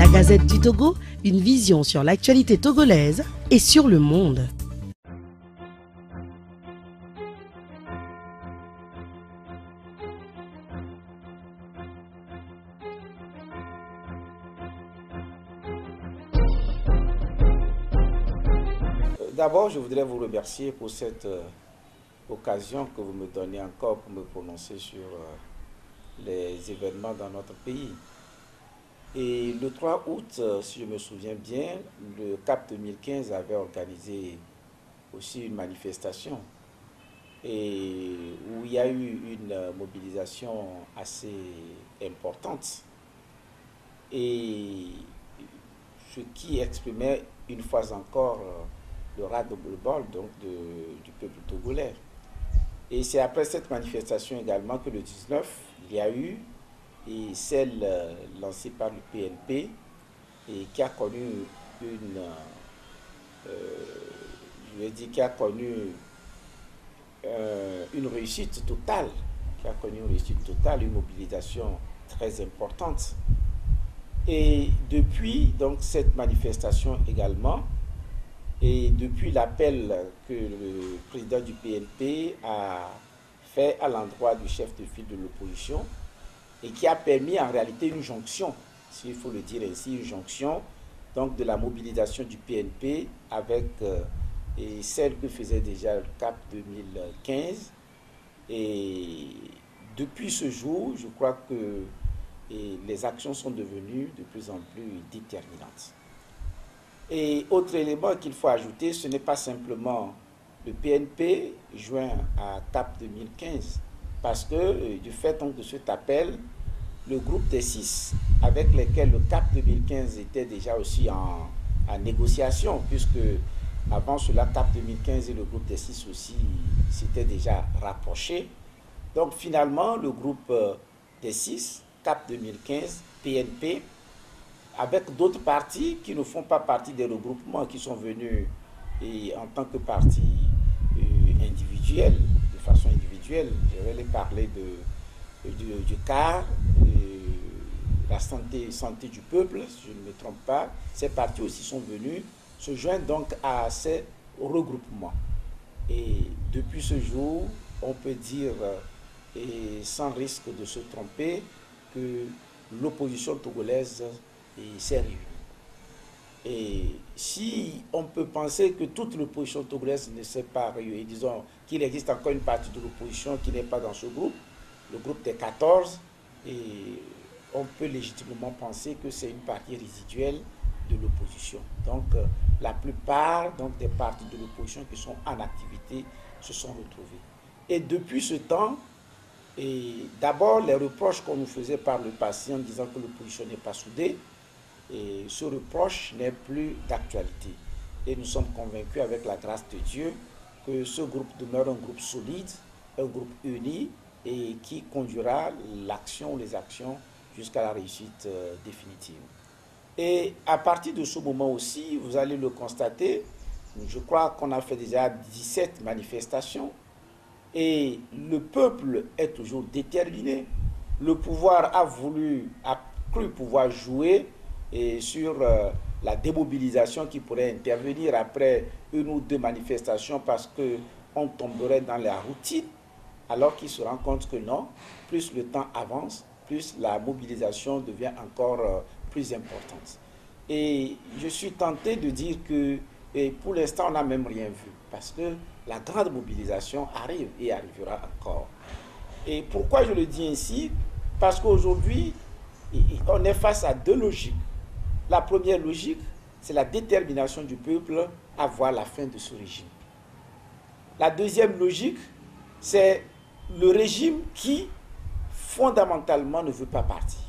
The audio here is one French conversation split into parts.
La Gazette du Togo, une vision sur l'actualité togolaise et sur le monde. D'abord, je voudrais vous remercier pour cette occasion que vous me donnez encore pour me prononcer sur les événements dans notre pays. Et le 3 août, si je me souviens bien, le CAP 2015 avait organisé aussi une manifestation et où il y a eu une mobilisation assez importante et ce qui exprimait une fois encore le ras-le-bol du peuple togolais. Et c'est après cette manifestation également que le 19, il y a eu et celle lancée par le PNP et qui a connu une réussite totale, une mobilisation très importante. Et depuis donc cette manifestation également, et depuis l'appel que le président du PNP a fait à l'endroit du chef de file de l'opposition, et qui a permis en réalité une jonction, s'il faut le dire ainsi, une jonction donc de la mobilisation du PNP avec et celle que faisait déjà le CAP 2015. Et depuis ce jour, je crois que les actions sont devenues de plus en plus déterminantes. Et autre élément qu'il faut ajouter, ce n'est pas simplement le PNP joint à CAP 2015, parce que du fait donc de cet appel, le groupe des 6 avec lesquels le CAP 2015 était déjà aussi en négociation, puisque avant cela, CAP 2015 et le groupe des 6 aussi s'étaient déjà rapprochés. Donc finalement, le groupe des 6, CAP 2015, PNP, avec d'autres partis qui ne font pas partie des regroupements, qui sont venus en tant que partis individuels, de façon individuelle. Je vais les parler du CAR, la santé du peuple, si je ne me trompe pas. Ces partis aussi sont venus se joindre donc à ces regroupements. Et depuis ce jour, on peut dire, et sans risque de se tromper, que l'opposition togolaise s'est réunie. Et si on peut penser que toute l'opposition togolaise ne s'est pas réunie, disons qu'il existe encore une partie de l'opposition qui n'est pas dans ce groupe, le groupe des 14, et on peut légitimement penser que c'est une partie résiduelle de l'opposition. Donc la plupart des partis de l'opposition qui sont en activité se sont retrouvés. Et depuis ce temps, d'abord les reproches qu'on nous faisait par le passé en disant que l'opposition n'est pas soudée, et ce reproche n'est plus d'actualité. Et nous sommes convaincus avec la grâce de Dieu que ce groupe demeure un groupe solide, un groupe uni et qui conduira les actions jusqu'à la réussite définitive. Et à partir de ce moment aussi, vous allez le constater, je crois qu'on a fait déjà 17 manifestations et le peuple est toujours déterminé. Le pouvoir a cru pouvoir jouer sur la démobilisation qui pourrait intervenir après une ou deux manifestations parce qu'on tomberait dans la routine, alors qu'il se rend compte que non, plus le temps avance, plus la mobilisation devient encore plus importante. Et je suis tenté de dire que pour l'instant, on n'a même rien vu, parce que la grande mobilisation arrive et arrivera encore. Et pourquoi je le dis ainsi? Parce qu'aujourd'hui, on est face à deux logiques. La première logique, c'est la détermination du peuple à voir la fin de ce régime. La deuxième logique, c'est le régime qui, fondamentalement, ne veut pas partir.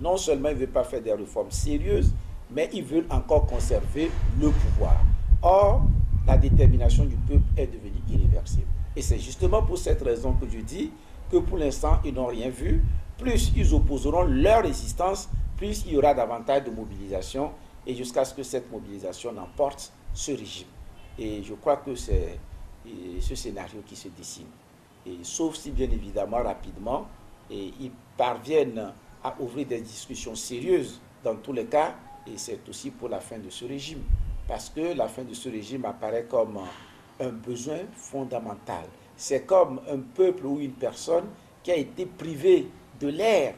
Non seulement il ne veut pas faire des réformes sérieuses, mais il veut encore conserver le pouvoir. Or, la détermination du peuple est devenue irréversible. Et c'est justement pour cette raison que je dis que pour l'instant, ils n'ont rien vu. Plus ils opposeront leur résistance, plus il y aura davantage de mobilisation et jusqu'à ce que cette mobilisation emporte ce régime. Et je crois que c'est ce scénario qui se dessine. Et sauf si, bien évidemment, rapidement, ils parviennent à ouvrir des discussions sérieuses. Dans tous les cas, et c'est aussi pour la fin de ce régime. Parce que la fin de ce régime apparaît comme un besoin fondamental. C'est comme un peuple ou une personne qui a été privée de l'air.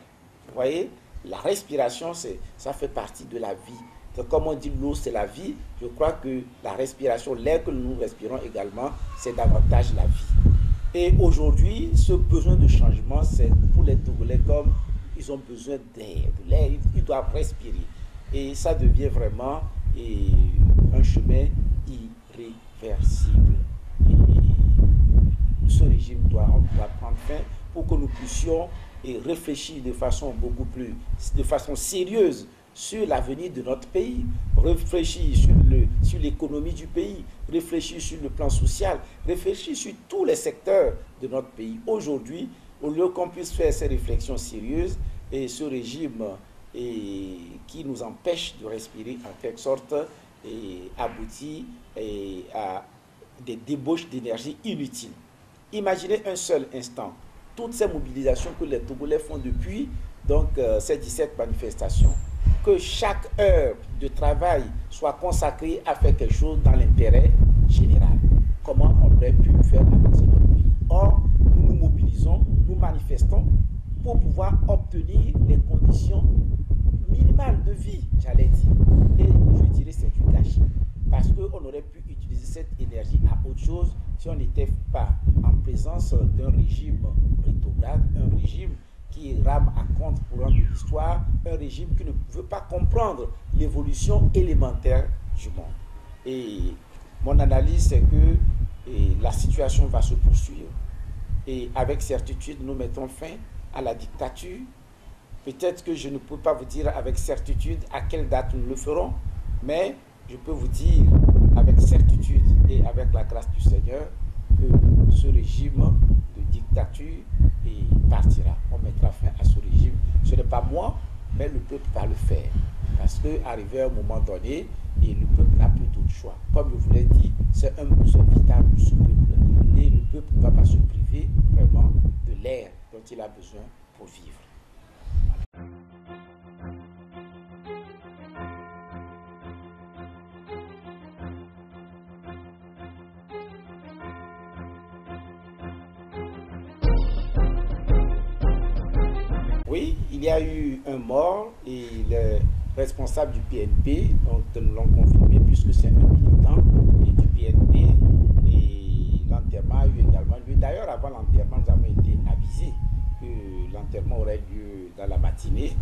Vous voyez, la respiration, ça fait partie de la vie. Donc, comme on dit, l'eau, c'est la vie. Je crois que la respiration, l'air que nous respirons également, c'est davantage la vie. Et aujourd'hui, ce besoin de changement, c'est pour les Togolais comme ils ont besoin d'air, de l'air, ils doivent respirer. Et ça devient vraiment un chemin irréversible. Et ce régime doit prendre fin pour que nous puissions réfléchir de façon de façon sérieuse sur l'avenir de notre pays, réfléchir sur l'économie du pays, réfléchir sur le plan social, réfléchir sur tous les secteurs de notre pays. Aujourd'hui, au lieu qu'on puisse faire ces réflexions sérieuses, et ce régime qui nous empêche de respirer en quelque sorte aboutit à des débauches d'énergie inutiles. Imaginez un seul instant toutes ces mobilisations que les Togolais font depuis ces 17 manifestations. Que chaque heure de travail soit consacrée à faire quelque chose dans l'intérêt général. Comment on aurait pu faire avancer notre pays? Or, nous nous mobilisons, nous manifestons pour pouvoir obtenir les conditions minimales de vie, j'allais dire. Et je dirais c'est du gâchis. Parce qu'on aurait pu utiliser cette énergie à autre chose si on n'était pas en présence d'un régime rétrograde, un régime qui rame à compte courant de l'histoire, un régime qui ne veut pas comprendre l'évolution élémentaire du monde. Et mon analyse, c'est que la situation va se poursuivre. Et avec certitude, nous mettons fin à la dictature. Peut-être que je ne peux pas vous dire avec certitude à quelle date nous le ferons, mais je peux vous dire avec certitude et avec la grâce du Seigneur que ce régime de dictature partira. On mettra fin à ce régime. Ce n'est pas moi, mais le peuple va le faire. Parce qu'arrivé à un moment donné, et le peuple n'a plus d'autre choix. Comme je vous l'ai dit, c'est un besoin vital de ce peuple. Et le peuple ne va pas se priver vraiment de l'air dont il a besoin pour vivre. Oui, il y a eu un mort et le responsable du PNP, donc nous l'ont confirmé puisque c'est un militant du PNP et l'enterrement a eu également lieu. D'ailleurs, avant l'enterrement, nous avons été avisés que l'enterrement aurait lieu dans la matinée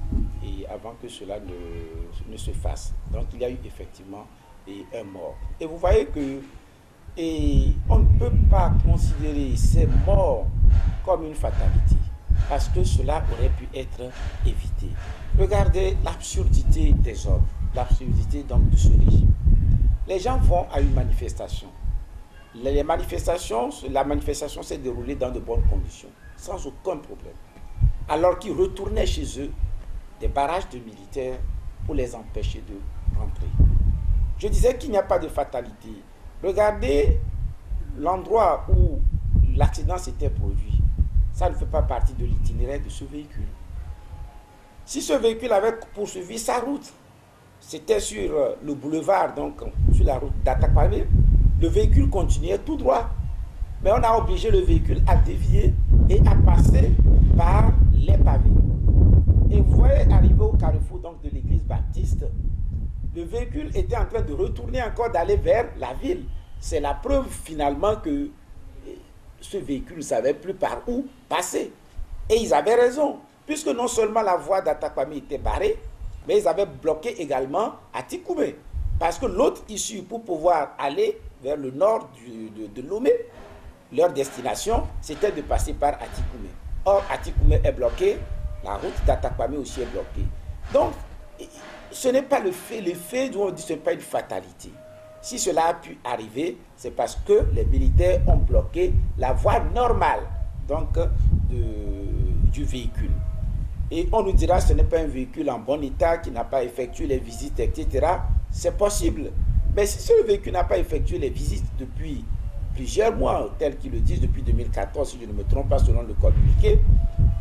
et avant que cela ne se fasse. Donc il y a eu effectivement un mort. Et vous voyez que on ne peut pas considérer ces morts comme une fatalité, parce que cela aurait pu être évité. Regardez l'absurdité des hommes, l'absurdité donc de ce régime. Les gens vont à une manifestation. La manifestation s'est déroulée dans de bonnes conditions, sans aucun problème. Alors qu'ils retournaient chez eux, des barrages de militaires pour les empêcher de rentrer. Je disais qu'il n'y a pas de fatalité. Regardez l'endroit où l'accident s'était produit. Ça ne fait pas partie de l'itinéraire de ce véhicule. Si ce véhicule avait poursuivi sa route, c'était sur le boulevard, donc sur la route d'Atakpamé, le véhicule continuait tout droit. Mais on a obligé le véhicule à dévier et à passer par les pavés. Et vous voyez, arrivé au carrefour donc, de l'église baptiste, le véhicule était en train de retourner encore, d'aller vers la ville. C'est la preuve finalement que ce véhicule ne savait plus par où passer. Et ils avaient raison, puisque non seulement la voie d'Atakpamé était barrée, mais ils avaient bloqué également Atikoumé. Parce que l'autre issue pour pouvoir aller vers le nord de Lomé, leur destination, c'était de passer par Atikoumé. Or, Atikoumé est bloqué, la route d'Atakpamé aussi est bloquée. Donc, ce n'est pas le fait dont on dit que ce n'est pas une fatalité. Si cela a pu arriver, c'est parce que les militaires ont bloqué la voie normale donc, du véhicule. Et on nous dira que ce n'est pas un véhicule en bon état, qui n'a pas effectué les visites, etc. C'est possible. Mais si ce véhicule n'a pas effectué les visites depuis plusieurs mois, tel qu'ils le disent depuis 2014, si je ne me trompe pas selon le communiqué,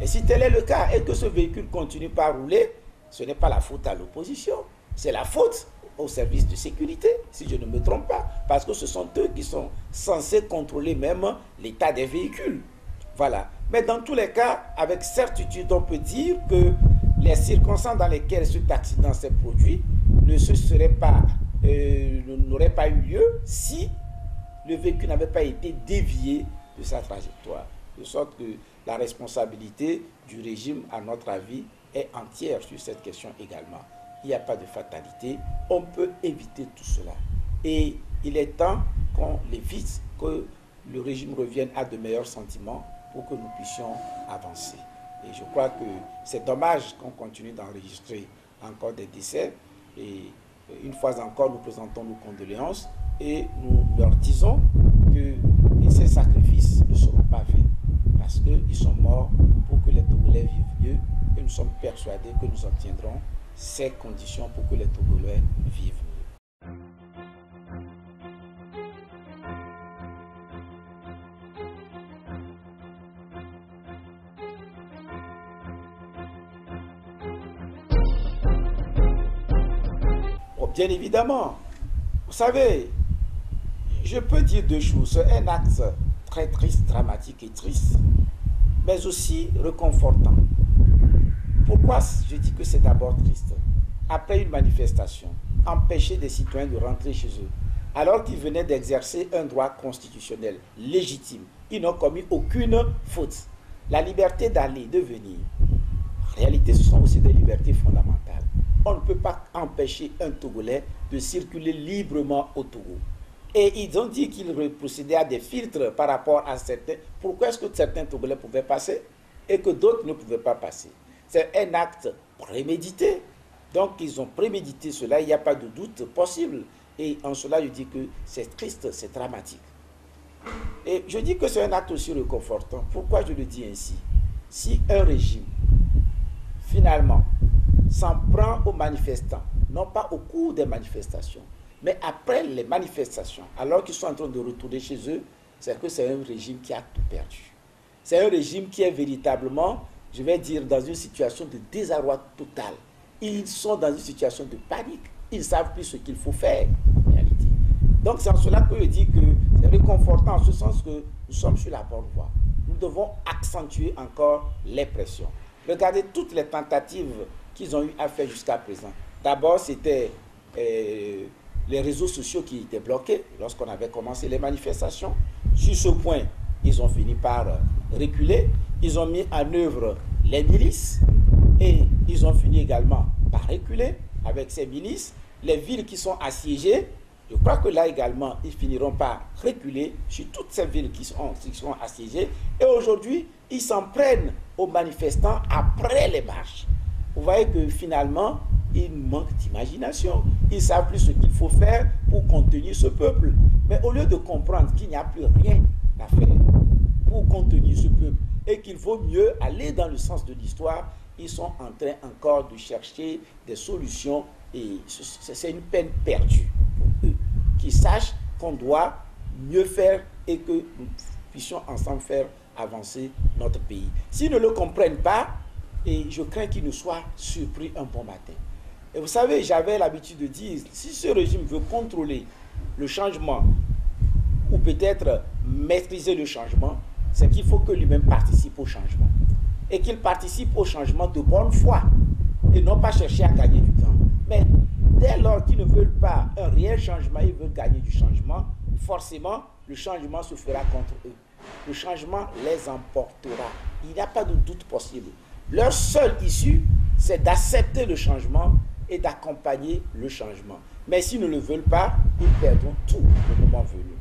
et si tel est le cas, et que ce véhicule continue pas à rouler, ce n'est pas la faute à l'opposition. c'est la faute au service de sécurité, si je ne me trompe pas, parce que ce sont eux qui sont censés contrôler même l'état des véhicules. Voilà. Mais dans tous les cas, avec certitude, on peut dire que les circonstances dans lesquelles cet accident s'est produit n'auraient pas eu lieu si le véhicule n'avait pas été dévié de sa trajectoire. De sorte que la responsabilité du régime, à notre avis, est entière sur cette question également. Il n'y a pas de fatalité, on peut éviter tout cela. Et il est temps qu'on l'évite, que le régime revienne à de meilleurs sentiments pour que nous puissions avancer. Et je crois que c'est dommage qu'on continue d'enregistrer encore des décès. Et une fois encore, nous présentons nos condoléances et nous leur disons que ces sacrifices ne seront pas faits parce qu'ils sont morts pour que les Togolais vivent mieux et nous sommes persuadés que nous obtiendrons ces conditions pour que les Togolais vivent mieux. Bien évidemment, vous savez, je peux dire deux choses. C'est un acte très triste, dramatique et triste, mais aussi réconfortant. Pourquoi je dis que c'est d'abord triste? Après une manifestation, empêcher des citoyens de rentrer chez eux, alors qu'ils venaient d'exercer un droit constitutionnel légitime. Ils n'ont commis aucune faute. La liberté d'aller, de venir, en réalité, ce sont aussi des libertés fondamentales. On ne peut pas empêcher un Togolais de circuler librement au Togo. Et ils ont dit qu'ils procédaient à des filtres par rapport à certains. Pourquoi est-ce que certains Togolais pouvaient passer et que d'autres ne pouvaient pas passer? C'est un acte prémédité. Donc, ils ont prémédité cela, il n'y a pas de doute possible. Et en cela, je dis que c'est triste, c'est dramatique. Et je dis que c'est un acte aussi réconfortant. Pourquoi je le dis ainsi? Si un régime, finalement, s'en prend aux manifestants, non pas au cours des manifestations, mais après les manifestations, alors qu'ils sont en train de retourner chez eux, c'est que c'est un régime qui a tout perdu. C'est un régime qui est véritablement, je vais dire, dans une situation de désarroi total. Ils sont dans une situation de panique. Ils ne savent plus ce qu'il faut faire, en réalité. Donc c'est en cela que je dis que c'est réconfortant, en ce sens que nous sommes sur la bonne voie. Nous devons accentuer encore les pressions. Regardez toutes les tentatives qu'ils ont eu à faire jusqu'à présent. D'abord, c'était les réseaux sociaux qui étaient bloqués lorsqu'on avait commencé les manifestations. Sur ce point, ils ont fini par reculer. Ils ont mis en œuvre les milices et ils ont fini également par reculer avec ces milices. Les villes qui sont assiégées, je crois que là également, ils finiront par reculer sur toutes ces villes qui sont assiégées. Et aujourd'hui, ils s'en prennent aux manifestants après les marches. Vous voyez que finalement, il manque d'imagination. Ils ne savent plus ce qu'il faut faire pour contenir ce peuple. Mais au lieu de comprendre qu'il n'y a plus rien à faire pour contenir ce peuple et qu'il vaut mieux aller dans le sens de l'histoire, ils sont en train encore de chercher des solutions et c'est une peine perdue pour eux. Qu'ils sachent qu'on doit mieux faire et que nous puissions ensemble faire avancer notre pays. S'ils ne le comprennent pas, et je crains qu'ils nous soient surpris un bon matin. Et vous savez, j'avais l'habitude de dire, si ce régime veut contrôler le changement ou peut-être maîtriser le changement, c'est qu'il faut que lui-même participe au changement. Et qu'il participe au changement de bonne foi et non pas chercher à gagner du temps. Mais dès lors qu'ils ne veulent pas un réel changement, ils veulent gagner du changement, forcément, le changement se fera contre eux. Le changement les emportera. Il n'y a pas de doute possible. Leur seule issue, c'est d'accepter le changement et d'accompagner le changement. Mais s'ils ne le veulent pas, ils perdront tout le moment venu.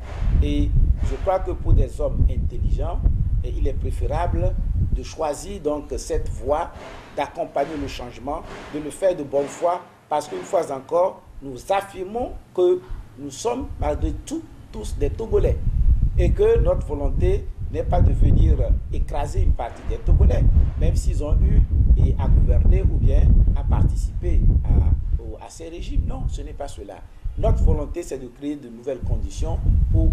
Et je crois que pour des hommes intelligents, il est préférable de choisir donc cette voie, d'accompagner le changement, de le faire de bonne foi, parce qu'une fois encore, nous affirmons que nous sommes malgré tout tous des Togolais et que notre volonté n'est pas de venir écraser une partie des Togolais, même s'ils ont eu à gouverner ou bien à participer à ces régimes. Non, ce n'est pas cela. Notre volonté, c'est de créer de nouvelles conditions pour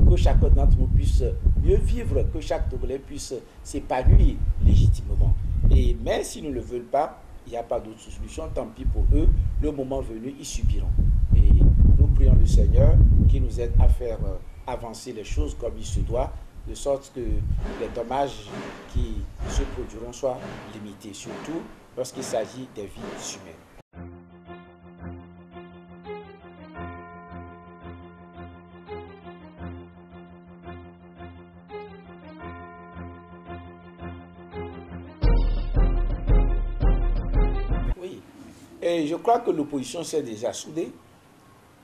que chacun d'entre nous puisse mieux vivre, que chaque Togolais puisse s'épanouir légitimement. Mais s'ils ne le veulent pas, il n'y a pas d'autre solution, tant pis pour eux, le moment venu, ils subiront. Et nous prions le Seigneur qui nous aide à faire avancer les choses comme il se doit, de sorte que les dommages qui se produiront soient limités, surtout lorsqu'il s'agit des vies humaines. Oui, et je crois que l'opposition s'est déjà soudée.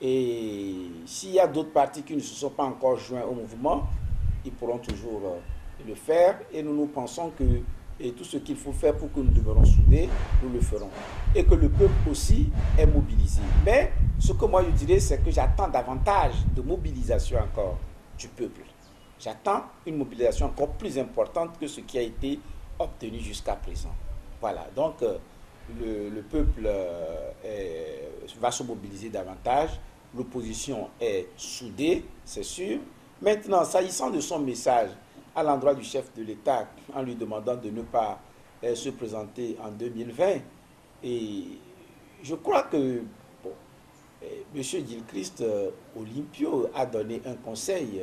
Et s'il y a d'autres partis qui ne se sont pas encore joints au mouvement, ils pourront toujours le faire. Et nous pensons que tout ce qu'il faut faire pour que nous demeurions soudés, nous le ferons. Et que le peuple aussi est mobilisé. Mais ce que moi je dirais, c'est que j'attends davantage de mobilisation encore du peuple. J'attends une mobilisation encore plus importante que ce qui a été obtenu jusqu'à présent. Voilà, donc le peuple va se mobiliser davantage. L'opposition est soudée, c'est sûr. Maintenant, s'agissant de son message à l'endroit du chef de l'État, en lui demandant de ne pas se présenter en 2020, et je crois que bon, M. Gilchrist Olympio a donné un conseil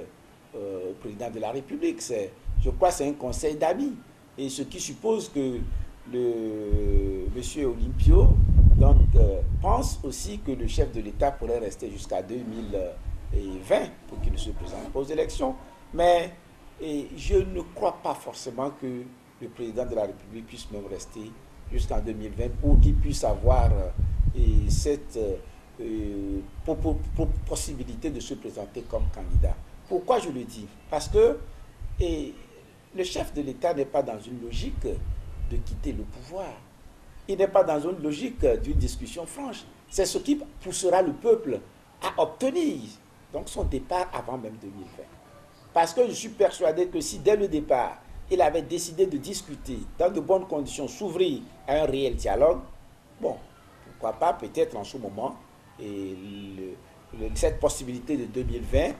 au président de la République. Je crois que c'est un conseil d'amis. Et ce qui suppose que M. Olympio pense aussi que le chef de l'État pourrait rester jusqu'à 2020 pour qu'il ne se présente pas aux élections. Mais je ne crois pas forcément que le président de la République puisse même rester jusqu'en 2020 pour qu'il puisse avoir cette possibilité de se présenter comme candidat. Pourquoi je le dis? Parce que le chef de l'État n'est pas dans une logique de quitter le pouvoir. Il n'est pas dans une logique d'une discussion franche. C'est ce qui poussera le peuple à obtenir donc son départ avant même 2020. Parce que je suis persuadé que si dès le départ, il avait décidé de discuter dans de bonnes conditions, s'ouvrir à un réel dialogue, bon, pourquoi pas peut-être en ce moment, cette possibilité de 2020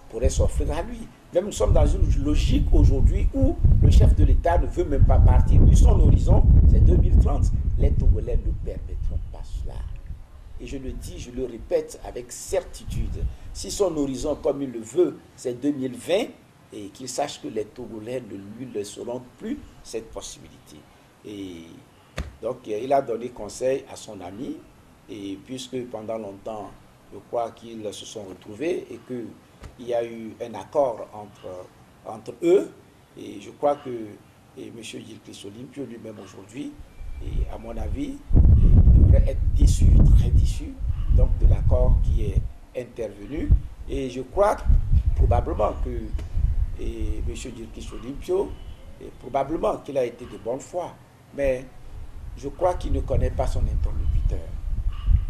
pourrait s'offrir à lui. Même nous sommes dans une logique aujourd'hui où le chef de l'État ne veut même pas partir. Lui, son horizon, c'est 2030. Les Togolais ne permettront pas cela. Et je le dis, je le répète avec certitude. Si son horizon, comme il le veut, c'est 2020, et qu'il sache que les Togolais ne lui laisseront plus cette possibilité. Et donc, il a donné conseil à son ami, et puisque pendant longtemps, je crois qu'ils se sont retrouvés et que il y a eu un accord entre eux, et je crois que M. Gilchrist Olympio lui-même aujourd'hui, et à mon avis, devrait être déçu, très déçu, donc de l'accord qui est intervenu. Et je crois probablement que M. Gilchrist Olympio, probablement qu'il a été de bonne foi, mais je crois qu'il ne connaît pas son interlocuteur.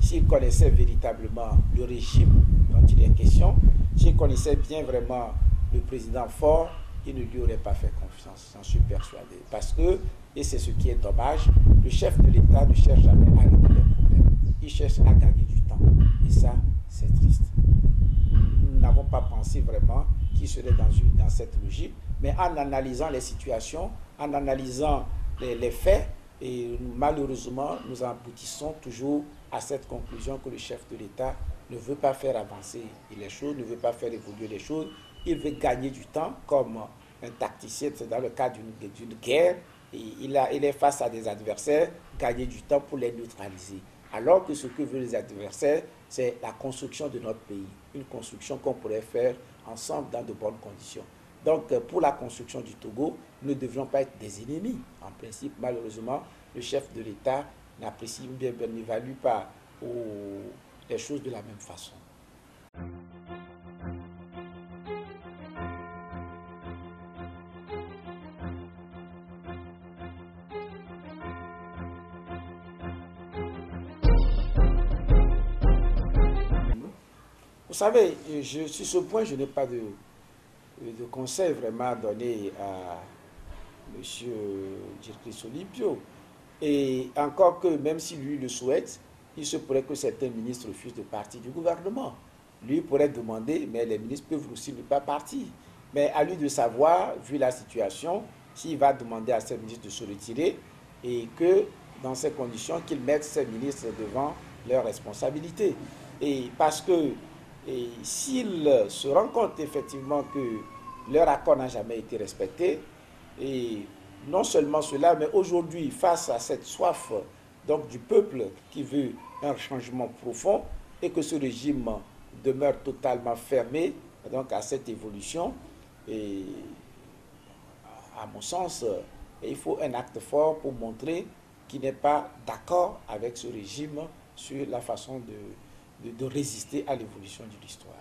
S'il connaissait véritablement le régime dont il est question, s'il connaissait bien vraiment le président fort, il ne lui aurait pas fait confiance, j'en suis persuadé. Parce que, et c'est ce qui est dommage, le chef de l'État ne cherche jamais à régler les problèmes. Il cherche à gagner du temps. Et ça, c'est triste. Nous n'avons pas pensé vraiment qu'il serait dans cette logique, mais en analysant les situations, en analysant les faits, et malheureusement, nous aboutissons toujours à cette conclusion que le chef de l'État ne veut pas faire avancer les choses, ne veut pas faire évoluer les choses. Il veut gagner du temps comme un tacticien, c'est dans le cadre d'une guerre. Et il est face à des adversaires, gagner du temps pour les neutraliser. Alors que ce que veulent les adversaires, c'est la construction de notre pays. Une construction qu'on pourrait faire ensemble dans de bonnes conditions. Donc, pour la construction du Togo, nous ne devrions pas être des ennemis. En principe, malheureusement, le chef de l'État n'apprécie bien, n'évalue pas les choses de la même façon. Vous savez, sur ce point, je n'ai pas de conseil vraiment à donner à M. Gilchrist Olympio. Et encore que, même si lui le souhaite, il se pourrait que certains ministres refusent de partir du gouvernement. Lui pourrait demander, mais les ministres peuvent aussi ne pas partir. Mais à lui de savoir, vu la situation, s'il va demander à ces ministres de se retirer et que dans ces conditions qu'ils mettent ces ministres devant leurs responsabilités. Et parce que s'ils se rendent compte effectivement que leur accord n'a jamais été respecté, et non seulement cela, mais aujourd'hui, face à cette soif donc, du peuple qui veut un changement profond et que ce régime demeure totalement fermé donc, à cette évolution, et à mon sens, il faut un acte fort pour montrer qu'il n'est pas d'accord avec ce régime sur la façon de résister à l'évolution de l'histoire.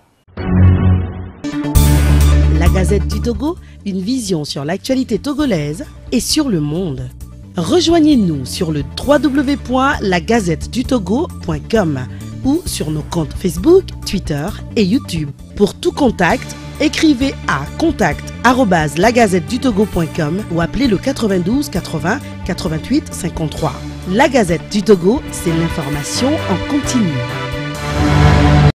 La Gazette du Togo, une vision sur l'actualité togolaise et sur le monde. Rejoignez-nous sur le www.lagazettedutogo.com ou sur nos comptes Facebook, Twitter et YouTube. Pour tout contact, écrivez à contact@lagazettedutogo.com ou appelez le 92 80 88 53. La Gazette du Togo, c'est l'information en continu.